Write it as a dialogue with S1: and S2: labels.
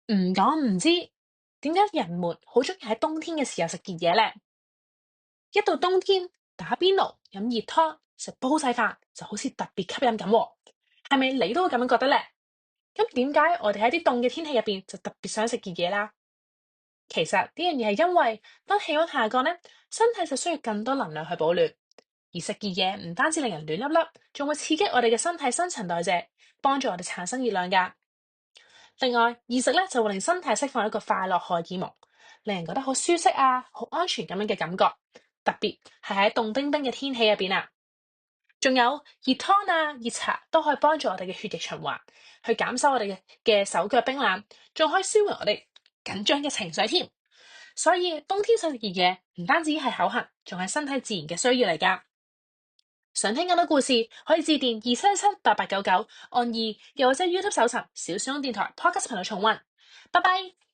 S1: 唔講唔知，點解人們好中意喺冬天嘅時候食熱嘢呢？一到冬天，打邊爐、飲熱湯、食煲仔飯，就好似特別吸引咁喎。係咪你都會咁樣覺得呢？咁點解我哋喺啲凍嘅天氣入邊就特別想食熱嘢啦？其實呢樣嘢係因為當氣溫下降呢，身體就需要更多能量去保暖，而食熱嘢唔單止令人暖粒粒，仲會刺激我哋嘅身體新陳代謝，幫助我哋產生熱量㗎。另外，熱食咧就會令身體釋放一個快樂荷爾蒙，令人覺得好舒適啊、好安全咁樣嘅感覺。特別係喺凍冰冰嘅天氣入邊啊，仲有熱湯啊、熱茶都可以幫助我哋嘅血液循環，去減少我哋嘅手腳冰冷，仲可以舒緩我哋緊張嘅情緒添。所以冬天食熱嘢唔單止係口痕，仲係身體自然嘅需要嚟㗎。想聽更多故事，可以致電277899按2，又或者 YouTube 搜尋小小電台 Podcast 頻道重溫。拜拜。